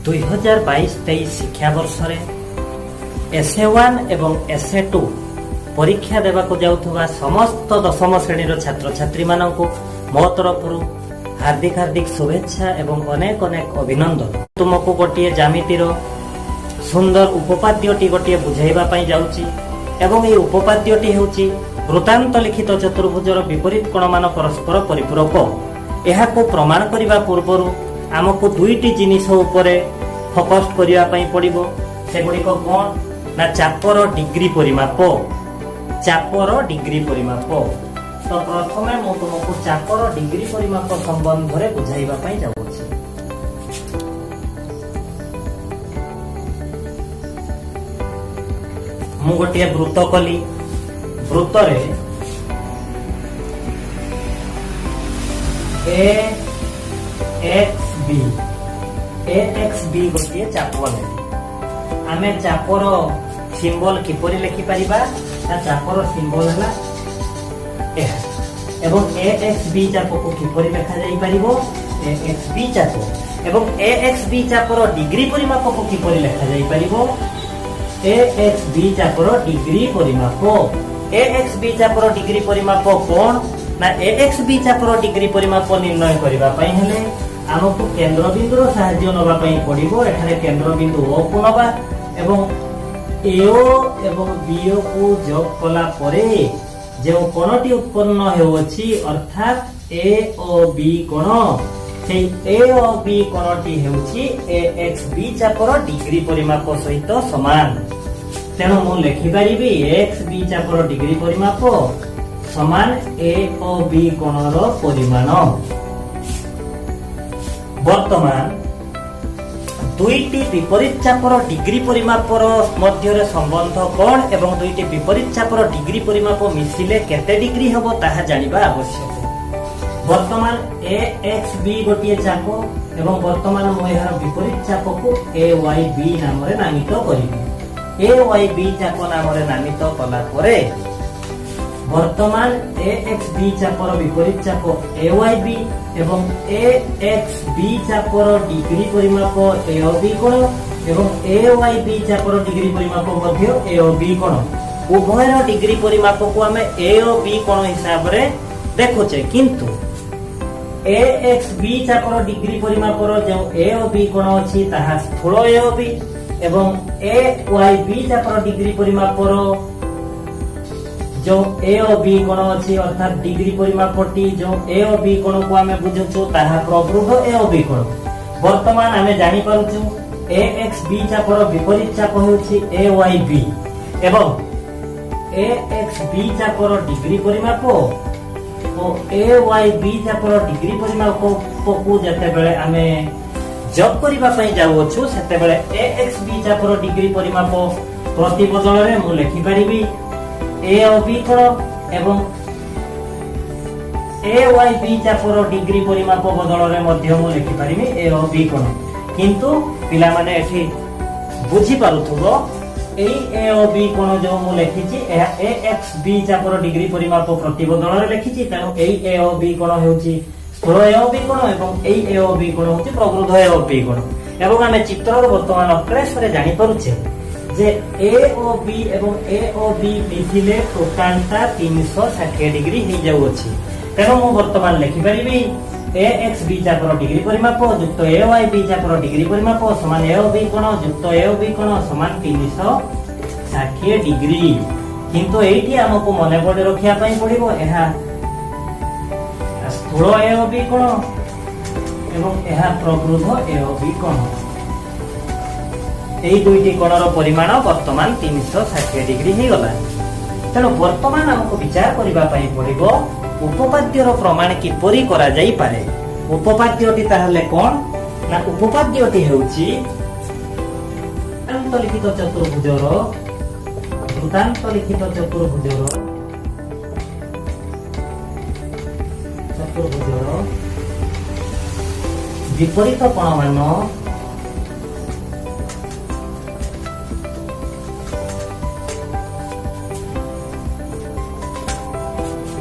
2022-23 ଶିକ୍ଷାବର୍ଷ SA1 ଏବଂ SA2 ପରୀକ୍ଷା ଦେବାକୁ ଯାଉଥିବା ସମସ୍ତ ଦଶମ ଶ୍ରେଣୀର ଛାତ୍ରଛାତ୍ରୀମାନଙ୍କୁ ମୋ ତରଫରୁ ହାର୍ଦ୍ଦିକ ଶୁଭେଚ୍ଛା ଏବଂ ଅନେକ ଅନେକ ଅଭିନନ୍ଦନ। ତୁମକୁ ଗୋଟିଏ ଜ୍ୟାମିତିର ସୁନ୍ଦର ଉପପାଦ୍ୟଟି ଗୋଟିଏ ବୁଝାଇବା ପାଇଁ ଯାଉଛି ଏବଂ ଏହି ଉପପାଦ୍ୟଟି ହେଉଛି ବୃତ୍ତାନ୍ତ ଲିଖିତ ଚତୁର୍ଭୁଜର ବିପରୀତ କୋଣମାନ ପରସ୍ପର ପରିପୂରକ। ଏହାକୁ ପ୍ରମାଣ କରିବା ପୂର୍ବରୁ ଆମକୁ ଦୁଇଟି ଜିନିଷ ଉପରେ ଫୋକସ୍ କରିବା ପାଇଁ ପଡ଼ିବ। ସେଗୁଡ଼ିକ କ'ଣ ନା ଚାପର ଡିଗ୍ରୀ ପରିମାପ। ତ ପ୍ରଥମେ ମୁଁ ତୁମକୁ ଚାପର ଡିଗ୍ରୀ ପରିମାପ ସମ୍ବନ୍ଧରେ ବୁଝାଇବା ପାଇଁ ଯାଉଛି। ମୁଁ ଗୋଟିଏ ବୃତ୍ତ କଲି। ବୃତ୍ତରେ AXB ଗୋଟିଏ ଚାପ ନେବି। ଆମେ ଚାପର ସିମ୍ବଲ କିପରି ଲେଖିପାରିବା? ଚାପର ସିମ୍ବଲ ହେଲା ଏହା ଏବଂ AXB ଚାପକୁ କିପରି ଲେଖାଯାଇପାରିବ? AXB ଚାପ ଏବଂ AXB ଚାପର ଡିଗ୍ରୀ ପରିମାପକୁ କିପରି ଲେଖାଯାଇପାରିବ? AXB ଚାପର ଡିଗ୍ରୀ ପରିମାପ। AXB ଚାପର ଡିଗ୍ରୀ ପରିମାପ କ'ଣ? ନା AXB ଚାପର ଡିଗ୍ରୀ ପରିମାପ ନିର୍ଣ୍ଣୟ କରିବା ପାଇଁ ହେଲେ ଆମକୁ କେନ୍ଦ୍ରବିନ୍ଦୁର ସାହାଯ୍ୟ ନେବା ପାଇଁ ପଡ଼ିବ। ଏଠାରେ କେନ୍ଦ୍ରବିନ୍ଦୁ O କୁ ନେବା ଏବଂ AO ଏବଂ BO କୁ ଯୋଗ କଲା ପରେ ଯେଉଁ କୋଣଟି ଉତ୍ପନ୍ନ ହେଉଅଛି ଅର୍ଥାତ୍ AOB କୋଣ, ସେଇ AOB କୋଣଟି ହେଉଛି AXB ଚାପର ଡିଗ୍ରୀ ପରିମାପ ସହିତ ସମାନ। ତେଣୁ ମୁଁ ଲେଖିପାରିବି AXB ଚାପର ଡିଗ୍ରୀ ପରିମାପ ସମାନ AOB କୋଣର ପରିମାଣ। ବର୍ତ୍ତମାନ ଦୁଇଟି ବିପରୀତ ଚାପର ଡିଗ୍ରୀ ପରିମାପର ମଧ୍ୟରେ ସମ୍ବନ୍ଧ କ'ଣ ଏବଂ ଦୁଇଟି ବିପରୀତ ଚାପର ଡିଗ୍ରୀ ପରିମାପ ମିଶିଲେ କେତେ ଡିଗ୍ରୀ ହେବ ତାହା ଜାଣିବା ଆବଶ୍ୟକ। ବର୍ତ୍ତମାନ AXB ଗୋଟିଏ ଚାପ ଏବଂ ବର୍ତ୍ତମାନ ମୁଁ ଏହାର ବିପରୀତ ଚାପକୁ AYB ନାମରେ ନାମିତ କରିବି। AYB ଚାପ ନାମରେ ନାମିତ କଲା ପରେ ବର୍ତ୍ତମାନ AXB ଚାପର ବିପରୀତ ଚାପ AYB ଏବଂ AXB ଚାପର ଡିଗ୍ରୀ ପରିମାପ AOB କୋଣ ଏବଂ AYB ଚାପର ଡିଗ୍ରୀ ପରିମାପ ମଧ୍ୟ AOB କୋଣ। ଉଭୟର ଡିଗ୍ରୀ ପରିମାପକୁ ଆମେ AOB କୋଣ ହିସାବରେ ଦେଖୁଛେ, କିନ୍ତୁ AXB ଚାପର ଡିଗ୍ରୀ ପରିମାପର ଯେଉଁ AOB କୋଣ ଅଛି ତାହା ସ୍ଥୂଳ AOB ଏବଂ AYB ଚାପର ଡିଗ୍ରୀ ପରିମାପର जो AOB कोण अच्छी अर्थात डिग्री परिमापटी जो AOB कोण को आमे बुझुछु ताहा प्रवृद्ध AOB कोण। वर्तमान आमे जानि पारुछु AXB चापर विपरीत चाप हेउछि AYB एवं AXB चापर डिग्री परिमाप और AYB चापर डिग्री परिमाप को जते बेले आमे जॉब करिबा पई जाउछु सेते बेले AXB चापर डिग्री परिमाप प्रतिबदल रे मु लिखि परिबी AOB कोण एवं AYB चापर डिग्री परिमाप बदल रे मध्य मु लिखि परिबी AOB कोण। किंतु पिला माने एठी बुझी पारुथबो एई AOB कोण जो मु लिखिछि एहा AXB चापर डिग्री परिमाप प्रतिबदल रे लिखिछि, तेनु एई AOB कोण हेउछि स्थूल AOB कोण एवं एई AOB कोण हेउछि प्रवृद्ध AOB कोण। एवं आमे चित्रर वर्तमान अक्रेश रे जानि पारुछे जे AOB एवं AOB मिथिले टोटालटा 360 डिग्री हो जाउछि। तेणु मु वर्तमान लिखि परिबी AXB चापर डिग्री परिमाप युक्त AYB चापर डिग्री परिमाप समान AOB कोण युक्त AOB कोण समान 360 डिग्री। किंतु एठी हमकु मने पड़े रखिया पई पड़िबो एहा स्थूल AOB कोण एवं एहा प्रवृद्ध AOB कोण। এই দুইটি কোণর পরিমাণ বর্তমান 360 ডিগ্রি হয়ে গলা। তেণু বর্তমান আমাকে বিচার করিবা পাই পড়িব উপপাদ্যর প্রমাণ কিপরি করা যাই পারে। উপপাদ্যটি তাহলে কোন না উপপাদ্যটি হেউচি বৃত্তান্তলিখিত চতুর্ভুজর বিপরীত কোণমান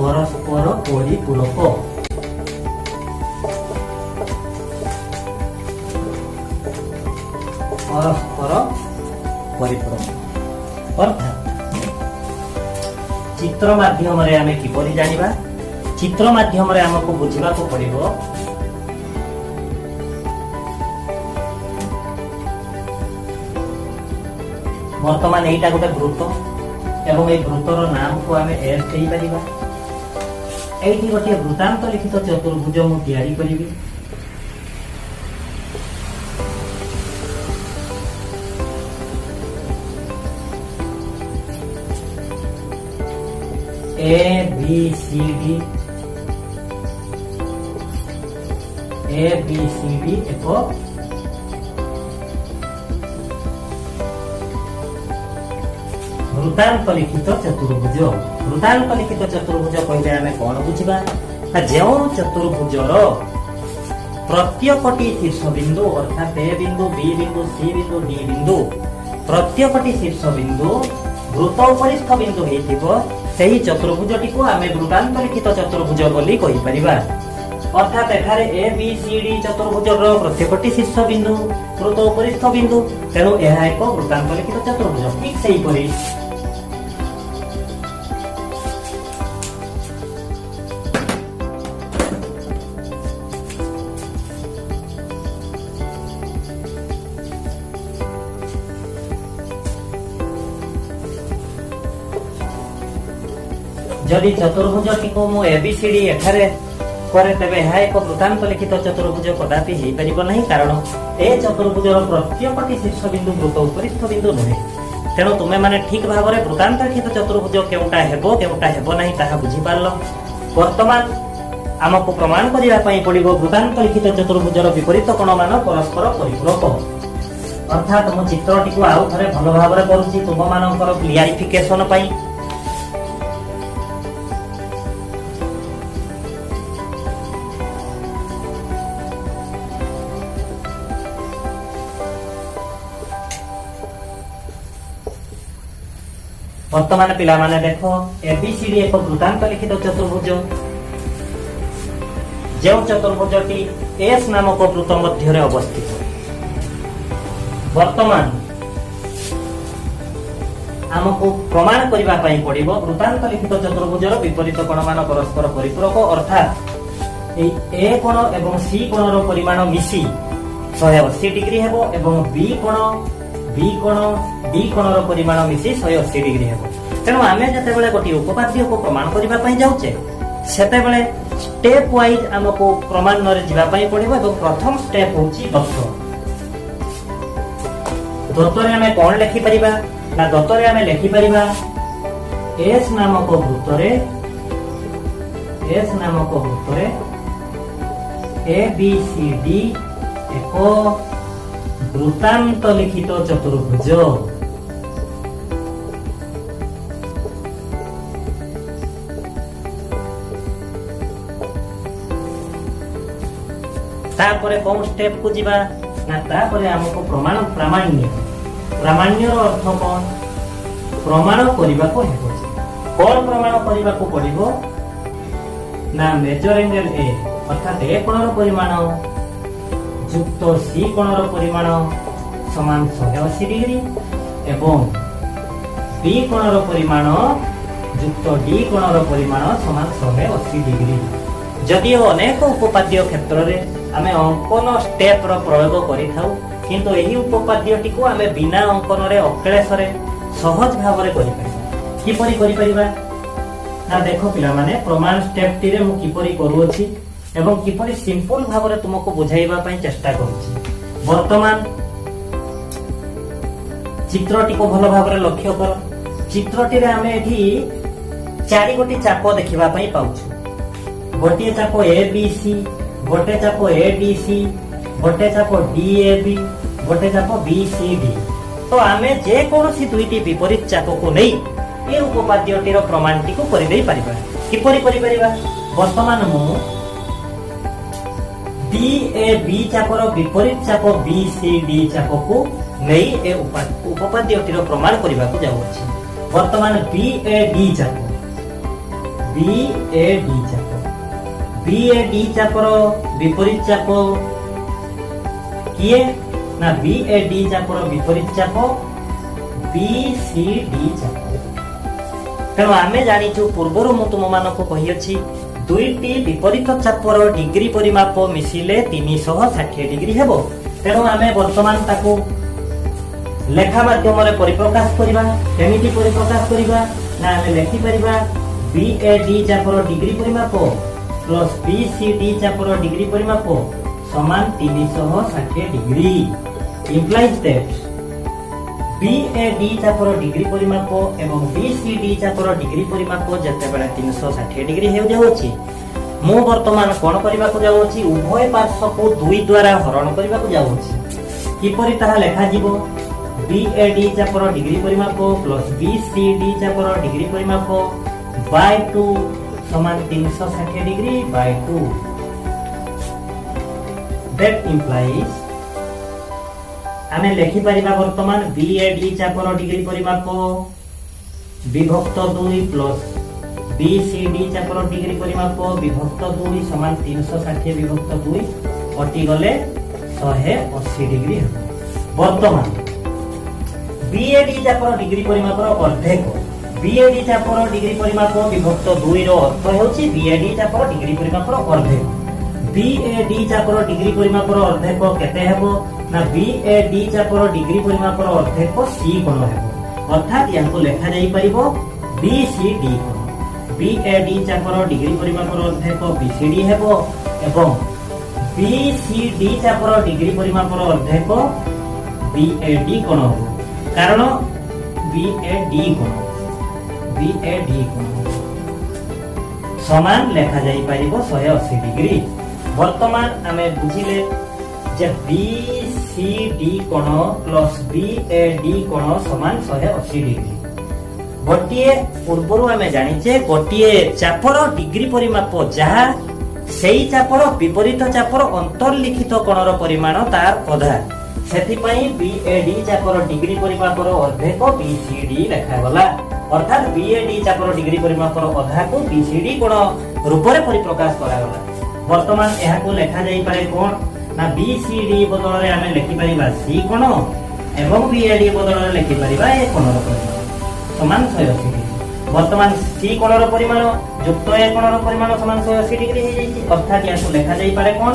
परस्पर परिपूरक। ପରସ୍ପର ପରିପୂରକ। ଅର୍ଥାତ୍ ଚିତ୍ର ମାଧ୍ୟମରେ ଆମେ କିପରି ଜାଣିବା? ଚିତ୍ର ମାଧ୍ୟମରେ ଆମକୁ ବୁଝିବାକୁ ପଡିବ ବର୍ତ୍ତମାନ ଏଇଟା ଗୋଟେ ବୃତ୍ତ ଏବଂ ଏଇ ବୃତ୍ତର ନାମକୁ ଆମେ ଏସ୍ ଦେଇପାରିବା। ଏଇଠି ଗୋଟିଏ ବୃତ୍ତାନ୍ତ ଲିଖିତ ଚତୁର୍ଭୁଜ ମୁଁ ତିଆରି କରିବି। A B C D ଏକ ବୃତ୍ତାନ୍ତ ଲିଖିତ ଚତୁର୍ଭୁଜ। ବୃତ୍ତାନ୍ତ ଲିଖିତ ଚତୁର୍ଭୁଜ କହିଲେ ଆମେ କଣ ବୁଝିବା? ଯେଉଁ ଚତୁର୍ଭୁଜର ପ୍ରତ୍ୟେକଟି ଶୀର୍ଷବିନ୍ଦୁ ଅର୍ଥାତ୍ A ବିନ୍ଦୁ, B ବିନ୍ଦୁ, C ବିନ୍ଦୁ, D ବିନ୍ଦୁ ପ୍ରତ୍ୟେକଟି ଶୀର୍ଷବିନ୍ଦୁ ବୃତ୍ତ ଉପରିସ୍ଥ ବିନ୍ଦୁ ହେଇଥିବ, ସେହି ଚତୁର୍ଭୁଜଟିକୁ ଆମେ ବୃତ୍ତାନ୍ତ ଲିଖିତ ଚତୁର୍ଭୁଜ ବୋଲି କହିପାରିବା। ଅର୍ଥାତ୍ ଏଠାରେ A B C D ଚତୁର୍ଭୁଜର ପ୍ରତ୍ୟେକଟି ଶୀର୍ଷବିନ୍ଦୁ ବୃତ୍ତ ଉପରିସ୍ଥ ବିନ୍ଦୁ, ତେଣୁ ଏହା ଏକ ବୃତ୍ତାନ୍ତ ଲିଖିତ ଚତୁର୍ଭୁଜ। ଠିକ୍ ସେହିପରି ଯଦି ଚତୁର୍ଭୁଜଟିକୁ ମୁଁ ABCD ଏଠାରେ କରେ ତେବେ ଏହା ଏକ ବୃତ୍ତାନ୍ତ ଲିଖିତ ଚତୁର୍ଭୁଜ କଦାପି ହେଇପାରିବ ନାହିଁ, କାରଣ ଏ ଚତୁର୍ଭୁଜର ପ୍ରତ୍ୟେକଟି ଶୀର୍ଷବିନ୍ଦୁ ବୃତ୍ତ ଉପରିସ୍ଥ ବିନ୍ଦୁ ନୁହେଁ। ତେଣୁ ତୁମେମାନେ ଠିକ୍ ଭାବରେ ବୃତ୍ତାନ୍ତ ଲିଖିତ ଚତୁର୍ଭୁଜ କେଉଁଟା ହେବ ନାହିଁ ତାହା ବୁଝିପାରିଲ। ବର୍ତ୍ତମାନ ଆମକୁ ପ୍ରମାଣ କରିବା ପାଇଁ ପଡିବ ବୃତ୍ତାନ୍ତ ଲିଖିତ ଚତୁର୍ଭୁଜର ବିପରୀତ କୋଣମାନ ପରସ୍ପର ପରିପୂରକ। ଅର୍ଥାତ୍ ମୁଁ ଚିତ୍ରଟିକୁ ଆଉ ଥରେ ଭଲ ଭାବରେ କରୁଛି ତୁମମାନଙ୍କର କ୍ଲିୟରିଫିକେସନ ପାଇଁ। ବର୍ତ୍ତମାନ ପିଲାମାନେ ଦେଖ, ABCD ଏକ ବୃତ୍ତାନ୍ତ ଲିଖିତ ଚତୁର୍ଭୁଜ। ଯେଉଁ ଚତୁର୍ଭୁଜଟି S ନାମକ ବୃତ୍ତ ମଧ୍ୟରେ ଅବସ୍ଥିତ। ବର୍ତ୍ତମାନ ଆମକୁ ପ୍ରମାଣ କରିବା ପାଇଁ ପଡିବ ବୃତ୍ତାନ୍ତ ଲିଖିତ ଚତୁର୍ଭୁଜର ବିପରୀତ କୋଣମାନ ପରସ୍ପର ପରିପୂରକ। ଅର୍ଥାତ୍ এই A କୋଣ ଏବଂ C କୋଣର ପରିମାଣ ମିଶି 180 ଡିଗ୍ରୀ ହେବ ଏବଂ B କୋଣ D କୋଣର ପରିମାଣ ମିଶି 180 ଡିଗ୍ରୀ ହେବ। ତେଣୁ ଆମେ ଯେତେବେଳେ ଗୋଟିଏ ଉପପାଦ୍ୟକୁ ପ୍ରମାଣ କରିବା ପାଇଁ ଯାଉଛେ ସେତେବେଳେ ଷ୍ଟେପ୍ ୱାଇଜ୍ ଆମକୁ ପ୍ରମାଣରେ ଯିବା ପାଇଁ ପଡିବ ଏବଂ ପ୍ରଥମ ଷ୍ଟେପ୍ ହେଉଛି ଦତ୍ତ। ଦତ୍ତରେ ଆମେ କଣ ଲେଖିପାରିବା? ନା ଦତ୍ତରେ ଆମେ ଲେଖିପାରିବା S ନାମକ ବୃତ୍ତରେ ABCD ଏକ ବୃତ୍ତାନ୍ତ ଲିଖିତ ଚତୁର୍ଭୁଜ। ତାପରେ କୋଉ ଷ୍ଟେପ୍ କୁ ଯିବା? ନା ତାପରେ ଆମକୁ ପ୍ରାମାଣ୍ୟର ଅର୍ଥ କଣ? ପ୍ରମାଣ କରିବାକୁ ହେବ। କଣ ପ୍ରମାଣ କରିବାକୁ ପଡିବ? ନା ମେଜର ଏଙ୍ଗେଲ A ଅର୍ଥାତ୍ A କୋଣର ପରିମାଣ ଯୁକ୍ତ C କୋଣର ପରିମାଣ ସମାନ 180 ଡିଗ୍ରୀ ଏବଂ B କୋଣର ପରିମାଣ ଯୁକ୍ତ D କୋଣର ପରିମାଣ ସମାନ 180 ଡିଗ୍ରୀ। ଯଦିଓ ଅନେକ ଉପପାଦ୍ୟ କ୍ଷେତ୍ରରେ ଆମେ ଅଙ୍କନ ଷ୍ଟେପ୍ର ପ୍ରୟୋଗ କରିଥାଉ, କିନ୍ତୁ ଏହି ଉପପାଦ୍ୟଟିକୁ ଆମେ ବିନା ଅଙ୍କନରେ ଅକ୍ଳେଶରେ ସହଜ ଭାବରେ କରିପାରିବା। କିପରି କରିପାରିବା? ନା ଦେଖ ପିଲାମାନେ, ପ୍ରମାଣ ଷ୍ଟେପ୍ଟିରେ ମୁଁ କିପରି କରୁଅଛି ଏବଂ କିପରି ସିମ୍ପଲ ଭାବରେ ତୁମକୁ ବୁଝାଇବା ପାଇଁ ଚେଷ୍ଟା କରୁଛି। ବର୍ତ୍ତମାନ ଚିତ୍ରଟିକୁ ଭଲ ଭାବରେ ଲକ୍ଷ୍ୟ କର। ଚିତ୍ରଟିରେ ଆମେ ଏଠି 4ଗୋଟି ଚାପ ଦେଖିବା ପାଇଁ ପାଉଛୁ। ଗୋଟିଏ ଚାପ ABC, ଗୋଟେ ଚାପ ADC, ଗୋଟେ ଚାପ DAB, ଗୋଟେ ଚାପ BCD। ତ ଆମେ ଯେକୌଣସି ଦୁଇଟି ବିପରୀତ ଚାପକୁ ନେଇ ଏ ଉପପାଦ୍ୟଟିର ପ୍ରମାଣଟିକୁ କରିଦେଇ ପାରିବା। କିପରି କରିପାରିବା? ବର୍ତ୍ତମାନ ମୁଁ DAB ଚାପର ବିପରୀତ ଚାପ BCD ଚାପକୁ ନେଇ ଏ ଉପପାଦ୍ୟଟିର ପ୍ରମାଣ କରିବାକୁ ଯାଉଅଛି। ବର୍ତ୍ତମାନ BAD ଚାପର ବିପରୀତ ଚାପ କିଏ? ନା BAD ଚାପର ବିପରୀତ ଚାପ BCD ଚାପ। ତେଣୁ ଆମେ ଜାଣିଛୁ ପୂର୍ବରୁ ମୁଁ ତୁମମାନଙ୍କୁ କହିଅଛି ଦୁଇଟି ବିପରୀତ ଚାପର ଡିଗ୍ରୀ ପରିମାପ ମିଶିଲେ 360 ଡିଗ୍ରୀ ହେବ। ତେଣୁ ଆମେ ବର୍ତ୍ତମାନ ତାକୁ ଲେଖା ମାଧ୍ୟମରେ ପରିପ୍ରକାଶ କରିବା। କେମିତି ପରିପ୍ରକାଶ କରିବା ନା ଆମେ ଲେଖିପାରିବା BAD ଚାପର ଡିଗ୍ରୀ ପରିମାପ ପ୍ଲସ୍ BCD ଚାପର ଡିଗ୍ରୀ ପରିମାପ ସମାନ 360 ଡିଗ୍ରୀ। implies that BAD ଚାପର ଡିଗ୍ରୀ ପରିମାପ ଏବଂ BCD ଚାପର ଡିଗ୍ରୀ ପରିମାପ ଯେତେବେଳେ 360 ଡିଗ୍ରୀ ହେଉଯାଉଛି ମୁଁ ବର୍ତ୍ତମାନ କ'ଣ କରିବାକୁ ଯାଉଛି ଉଭୟ ପାର୍ଶ୍ୱକୁ 2 ଦ୍ୱାରା ହରଣ କରିବାକୁ ଯାଉଛି। କିପରି ତାହା ଲେଖାଯିବ BAD ଚାପର ଡିଗ୍ରୀ ପରିମାପ ପ୍ଲସ୍ BCD ଚାପର ଡିଗ୍ରୀ ପରିମାପ by 2 ସମାନ 360 ଡିଗ୍ରୀ by 2। that implies ଆମେ ଲେଖିପାରିବା ବର୍ତ୍ତମାନ BAD ଚାପର ଡିଗ୍ରୀ ପରିମାପ ବିଭକ୍ତ 2 ପ୍ଲସ୍ BCD ଚାପର ଡିଗ୍ରୀ ପରିମାପ ବିଭକ୍ତ 2 ସମାନ 360 ବିଭକ୍ତ 2 କଟିଗଲେ 180 ଡିଗ୍ରୀ ହେବ। ବର୍ତ୍ତମାନ BAD ଚାପର ଡିଗ୍ରୀ ପରିମାପର ଅର୍ଦ୍ଧେକ BAD ଚାପର ଡିଗ୍ରୀ ପରିମାପ ବିଭକ୍ତ 2 ର ଅର୍ଥ ହେଉଛି BAD ଚାପର ଡିଗ୍ରୀ ପରିମାପର ଅର୍ଦ୍ଧେକ। BAD ଚାପର ଡିଗ୍ରୀ ପରିମାପର ଅର୍ଦ୍ଧେକ କେତେ ହେବ ନା BAD ଚାପର ଡିଗ୍ରୀ ପରିମାପର ଅର୍ଦ୍ଧେକ C କୋଣ ହେବ। ଅର୍ଥାତ୍ ୟାକୁ ଲେଖାଯାଇ ପାରିବ BCD କୋଣ। BAD ଚାପର ଡିଗ୍ରୀ ପରିମାପର ଅର୍ଦ୍ଧେକ BCD ହେବ ଏବଂ BCD ଚାପର ଡିଗ୍ରୀ ପରିମାପର ଅର୍ଦ୍ଧେକ BAD କୋଣ ହେବ। କାରଣ BAD କୋଣ ସମାନ ଲେଖାଯାଇ ପାରିବ 180 ଡିଗ୍ରୀ। ବର୍ତ୍ତମାନ ଆମେ ବୁଝିଲେ ଯେ BCD କୋଣ ପ୍ଲସ୍ BAD କୋଣ ସମାନ 180 ଡିଗ୍ରୀ। ଗୋଟିଏ ପୂର୍ବରୁ ଆମେ ଜାଣିଛେ ଗୋଟିଏ ଚାପର ଡିଗ୍ରୀ ପରିମାପ ଯାହା ସେଇ ଚାପର ବିପରୀତ ଚାପର ଅନ୍ତର୍ଲିଖିତ କୋଣର ପରିମାଣ ତାର ଅଧା। ସେଥିପାଇଁ BAD ଚାପର ଡିଗ୍ରୀ ପରିମାପର ଅର୍ଦ୍ଧେକ BCD ଲେଖାଗଲା। ଅର୍ଥାତ୍ BAD ଚାପର ଡିଗ୍ରୀ ପରିମାପର ଅଧାକୁ BCD କୋଣ ରୂପରେ ପରିପ୍ରକାଶ କରାଗଲା। ବର୍ତ୍ତମାନ ଏହାକୁ ଲେଖାଯାଇପାରେ କ'ଣ ନା BCD ବଦଳରେ ଆମେ ଲେଖିପାରିବା C କୋଣ ଏବଂ BAD ବଦଳରେ ଲେଖିପାରିବା A କୋଣର ପରିମାଣ ସମାନ 180 ଡିଗ୍ରୀ। ବର୍ତ୍ତମାନ C କୋଣର ପରିମାଣ ଯୁକ୍ତ A କୋଣର ପରିମାଣ ସମାନ 180 ଡିଗ୍ରୀ ହେଇଯାଇଛି। ଅର୍ଥାତ୍ ଏହାକୁ ଲେଖାଯାଇପାରେ କ'ଣ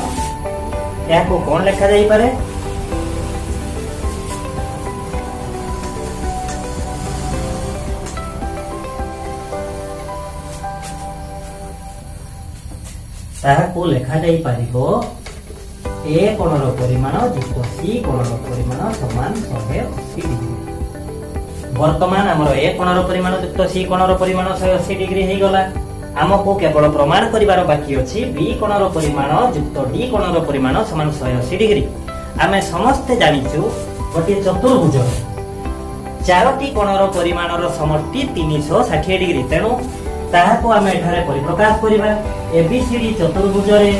ଏହାକୁ କ'ଣ ଲେଖାଯାଇପାରେ ତାହାକୁ ଲେଖାଯାଇ ପାରିବ A କୋଣର ପରିମାଣ ଯୁକ୍ତ C କୋଣର ପରିମାଣ ସମାନ 180 ଡିଗ୍ରୀ। ବର୍ତ୍ତମାନ ଆମର A କୋଣର ପରିମାଣ ଯୁକ୍ତ C କୋଣର ପରିମାଣ 180 ଡିଗ୍ରୀ ହେଇଗଲା। ଆମକୁ କେବଳ ପ୍ରମାଣ କରିବାର ବାକି ଅଛି B କୋଣର ପରିମାଣ ଯୁକ୍ତ D କୋଣର ପରିମାଣ ସମାନ 180 ଡିଗ୍ରୀ। ଆମେ ସମସ୍ତେ ଜାଣିଛୁ ଗୋଟିଏ ଚତୁର୍ଭୁଜ 4ଟି କୋଣର ପରିମାଣର ସମଷ୍ଟି 360 ଡିଗ୍ରୀ। ତେଣୁ ତାହାକୁ ଆମେ ଏଠାରେ ପରିପ୍ରକାଶ କରିବା ABCD ଚତୁର୍ଭୁଜରେ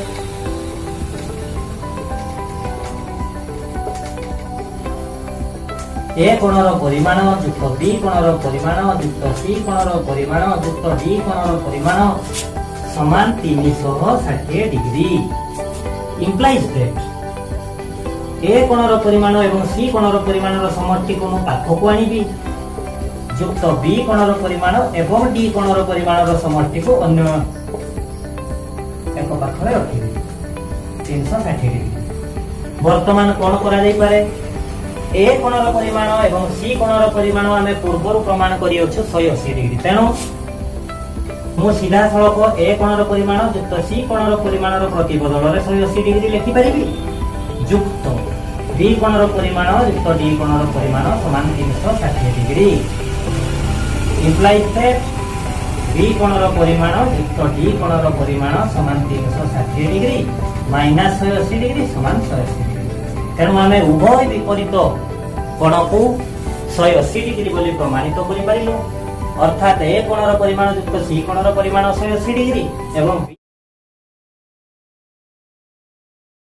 A କୋଣର ପରିମାଣ ଯୁକ୍ତ B କୋଣର ପରିମାଣ ଯୁକ୍ତ C କୋଣର ପରିମାଣ ଯୁକ୍ତ D କୋଣର ପରିମାଣ ସମାନ 360 ଡିଗ୍ରୀ। implies that A କୋଣର ପରିମାଣ ଏବଂ C କୋଣର ପରିମାଣର ସମଷ୍ଟିକୁ ମୁଁ ପାଖକୁ ଆଣିବି ଯୁକ୍ତ B କୋଣର ପରିମାଣ ଏବଂ D କୋଣର ପରିମାଣର ସମଷ୍ଟିକୁ ଅନ୍ୟ ଏକ ପାଖରେ ରଖିବି 360 ଡିଗ୍ରୀ। ବର୍ତ୍ତମାନ କ'ଣ କରାଯାଇପାରେ A କୋଣର ପରିମାଣ ଏବଂ C କୋଣର ପରିମାଣ ଆମେ ପୂର୍ବରୁ ପ୍ରମାଣ କରିଅଛୁ 180 ଡିଗ୍ରୀ। ତେଣୁ ମୁଁ ସିଧାସଳଖ A କୋଣର ପରିମାଣ ଯୁକ୍ତ C କୋଣର ପରିମାଣର ପ୍ରତିବଦଳରେ 180 ଡିଗ୍ରୀ ଲେଖିପାରିବି ଯୁକ୍ତ B କୋଣର ପରିମାଣ ଯୁକ୍ତ D କୋଣର ପରିମାଣ ସମାନ 360 ଡିଗ୍ରୀ। implies that B କୋଣର ପରିମାଣ ଯୁକ୍ତ D କୋଣର ପରିମାଣ ସମାନ 360 ଡିଗ୍ରୀ ମାଇନସ୍ 180 ଡିଗ୍ରୀ ସମାନ 180 ଡିଗ୍ରୀ। ତେଣୁ ଆମେ ଉଭୟ ବିପରୀତ କୋଣକୁ 180 ଡିଗ୍ରୀ ବୋଲି ପ୍ରମାଣିତ କରିପାରିଲୁ। ଅର୍ଥାତ୍ A କୋଣର ପରିମାଣ ଯୁକ୍ତ C କୋଣର ପରିମାଣ 180 ଡିଗ୍ରୀ ଏବଂ